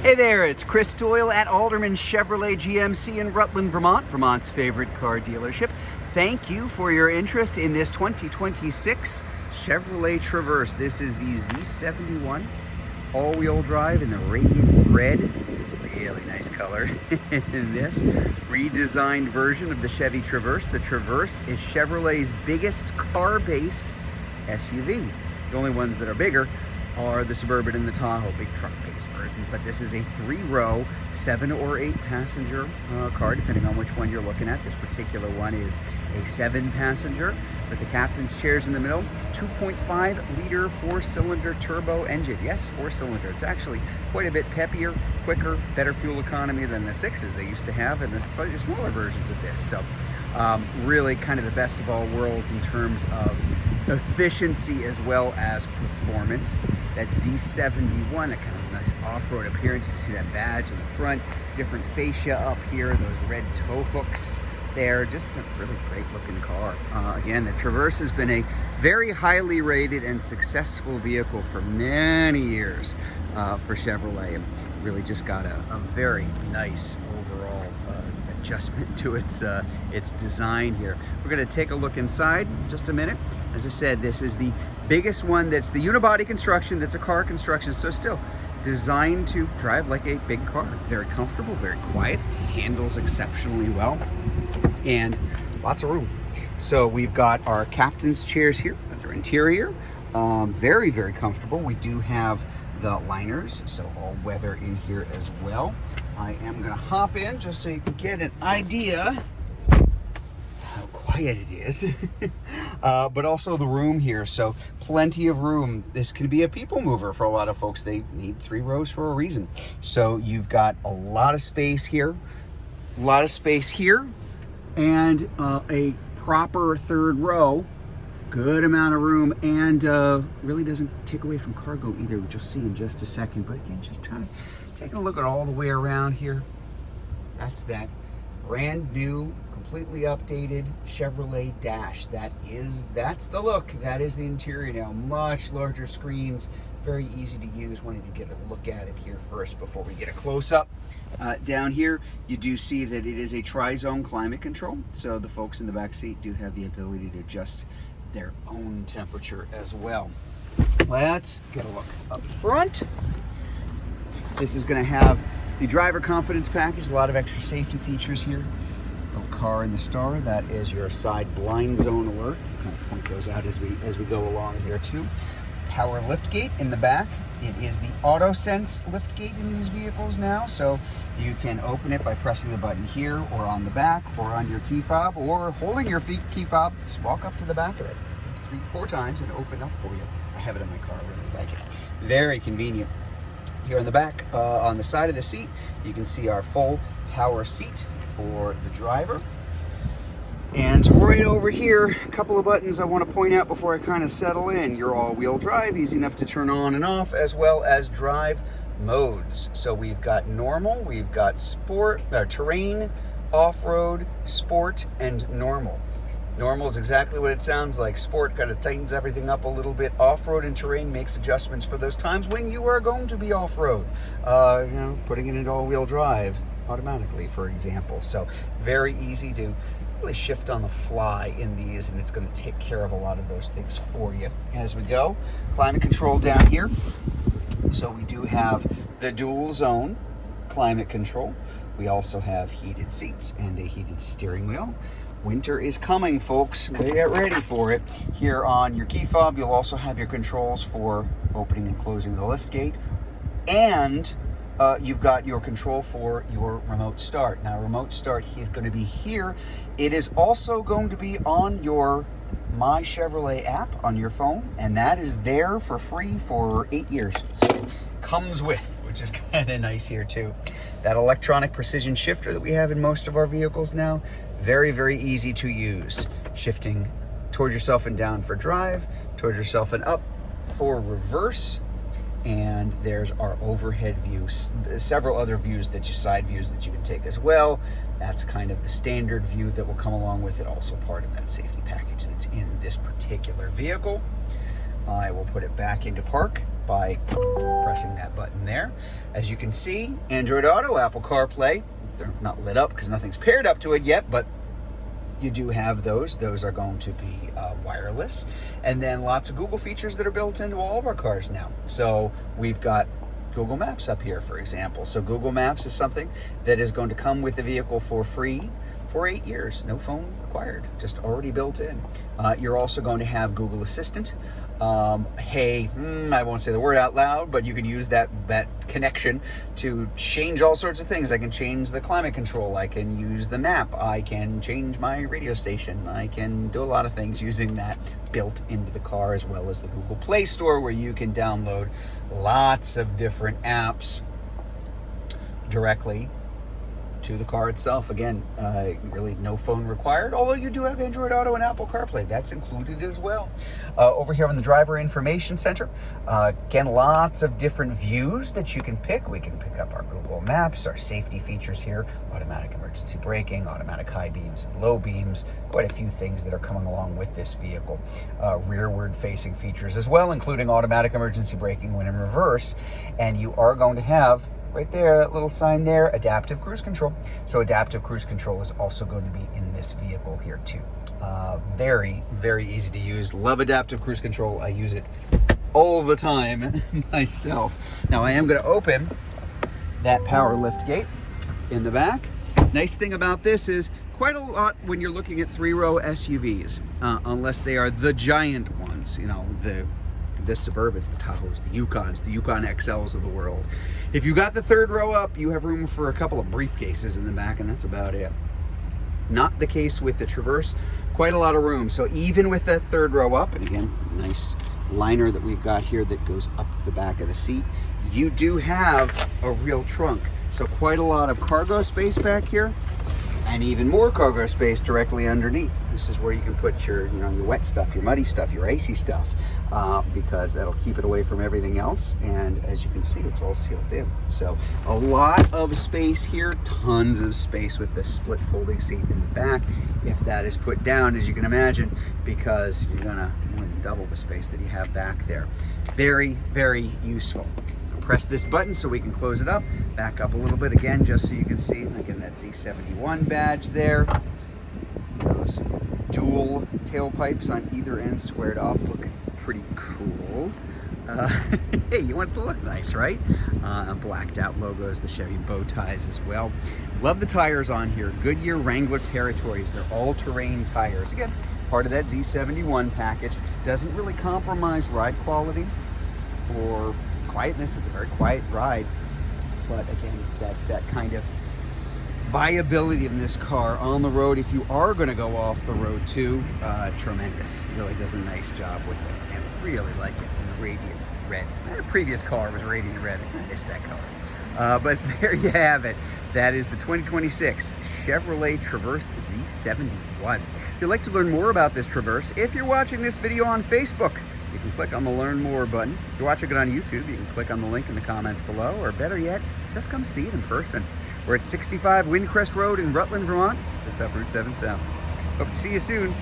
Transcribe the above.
Hey there, it's Chris Doyle at Alderman Chevrolet GMC in Rutland, Vermont, Vermont's favorite car dealership. Thank you for your interest in this 2026 Chevrolet Traverse. This is the Z71 all-wheel drive in the radiant red. Really nice color in this redesigned version of the Chevy Traverse. The Traverse is Chevrolet's biggest car-based SUV. The only ones that are bigger are the Suburban and the Tahoe, big truck-based version. But this is a 3-row, 7 or 8 passenger car, depending on which one you're looking at. This particular one is a 7-passenger with the captain's chairs in the middle. 2.5-liter 4-cylinder turbo engine. Yes, 4-cylinder. It's actually quite a bit peppier, quicker, better fuel economy than the 6s they used to have and the slightly smaller versions of this. So really kind of the best of all worlds in terms of efficiency as well as performance. That Z71, that kind of nice off-road appearance. You can see that badge in the front, different fascia up here, those red tow hooks there. Just a really great looking car. Again, the Traverse has been a very highly rated and successful vehicle for many years for Chevrolet, and really just got a very nice overall adjustment to its design here. We're going to take a look inside in just a minute. As I said, this is the biggest one that's the unibody construction, that's a car construction, so still designed to drive like a big car. Very comfortable, very quiet, handles exceptionally well, and lots of room. So we've got our captain's chairs here at their interior. Very, very comfortable. We do have the liners, so all weather in here as well. I am going to hop in just so you can get an idea how quiet it is, but also the room here. So plenty of room. This can be a people mover for a lot of folks. They need 3 rows for a reason. So you've got a lot of space here, and a proper 3rd row. Good amount of room, and really doesn't take away from cargo either, which you'll see in just a second. But again, just kind of taking a look at all the way around here. That's that brand new, completely updated Chevrolet dash. That's the look. That is the interior now. Much larger screens, very easy to use. Wanted to get a look at it here first before we get a close-up. Down here, you do see that it is a tri-zone climate control, so the folks in the back seat do have the ability to adjust their own temperature as well. Let's get a look up front. This is going to have the driver confidence package, a lot of extra safety features here. Little car in the star, that is your side blind zone alert. Kind of point those out as we go along here too. Power lift gate in the back. It is the auto sense lift gate in these vehicles now, so you can open it by pressing the button here or on the back or on your key fob or holding your key fob. Just walk up to the back of it 3-4 times and open up for you. I have it in my car, I really like it. Very convenient. Here on the back, on the side of the seat, you can see our full power seat for the driver. And right over here, a couple of buttons I want to point out before I kind of settle in. Your all-wheel drive, easy enough to turn on and off, as well as drive modes. So we've got normal, we've got sport, terrain, off-road, sport, and normal. Normal is exactly what it sounds like. Sport kind of tightens everything up a little bit. Off-road and terrain makes adjustments for those times when you are going to be off-road. Putting it into all-wheel drive automatically, for example. So very easy to really shift on the fly in these, and it's going to take care of a lot of those things for you as we go. Climate control down here. So we do have the dual zone climate control. We also have heated seats and a heated steering wheel. Winter is coming, folks. Get ready for it. Here on your key fob, you'll also have your controls for opening and closing the lift gate, and you've got your control for your remote start. Now, remote start is going to be here. It is also going to be on your My Chevrolet app on your phone, and that is there for free for 8 years. So comes with, which is kind of nice here too. That electronic precision shifter that we have in most of our vehicles now, very, very easy to use. Shifting toward yourself and down for drive, toward yourself and up for reverse. And there's our overhead view, several other views side views that you can take as well. That's kind of the standard view that will come along with it, also part of that safety package that's in this particular vehicle. I will put it back into park by pressing that button there. As you can see, Android Auto, Apple CarPlay, they're not lit up because nothing's paired up to it yet, but you do have those. Those are going to be wireless. And then lots of Google features that are built into all of our cars now. So we've got Google Maps up here, for example. So Google Maps is something that is going to come with the vehicle for free for 8 years. No phone required, just already built in. You're also going to have Google Assistant. Hey, I won't say the word out loud, but you can use that connection to change all sorts of things. I can change the climate control. I can use the map. I can change my radio station. I can do a lot of things using that built into the car, as well as the Google Play Store, where you can download lots of different apps directly to the car itself. Again, really no phone required, although you do have Android Auto and Apple CarPlay. That's included as well. Over here on the Driver Information Center, again, lots of different views that you can pick. We can pick up our Google Maps, our safety features here, automatic emergency braking, automatic high beams and low beams, quite a few things that are coming along with this vehicle. Rearward facing features as well, including automatic emergency braking when in reverse. And you are going to have right there, that little sign there, adaptive cruise control. So adaptive cruise control is also going to be in this vehicle here too. Very, very easy to use. Love adaptive cruise control. I use it all the time myself. Now I am going to open that power lift gate in the back. Nice thing about this is quite a lot when you're looking at 3-row SUVs, unless they are the giant ones, you know, the Suburbans, the Tahoes, the Yukons, the Yukon XLs of the world. If you got the 3rd row up, you have room for a couple of briefcases in the back, and that's about it. Not the case with the Traverse. Quite a lot of room. So even with that 3rd row up, and again, nice liner that we've got here that goes up the back of the seat, you do have a real trunk. So quite a lot of cargo space back here, and even more cargo space directly underneath. This is where you can put your, your wet stuff, your muddy stuff, your icy stuff, because that'll keep it away from everything else. And as you can see, it's all sealed in. So a lot of space here, tons of space with the split folding seat in the back. If that is put down, as you can imagine, because you're gonna more than double the space that you have back there. Very, very useful. Press this button so we can close it up. Back up a little bit again, just so you can see, again, that Z71 badge there. Those dual tailpipes on either end squared off look pretty cool. Hey, you want it to look nice, right? Blacked out logos, the Chevy bow ties as well. Love the tires on here. Goodyear Wrangler Territories. They're all-terrain tires. Again, part of that Z71 package. Doesn't really compromise ride quality or quietness. It's a very quiet ride, but again, that kind of viability in this car on the road, if you are going to go off the road too, tremendous. Really does a nice job with it, and really like it in radiant red. My previous car was radiant red. I miss that color. But there you have it. That is the 2026 Chevrolet Traverse Z71. If you'd like to learn more about this Traverse, if you're watching this video on Facebook, you can click on the Learn More button. If you're watching it on YouTube, you can click on the link in the comments below, or better yet, just come see it in person. We're at 65 Windcrest Road in Rutland, Vermont, just off Route 7 South. Hope to see you soon.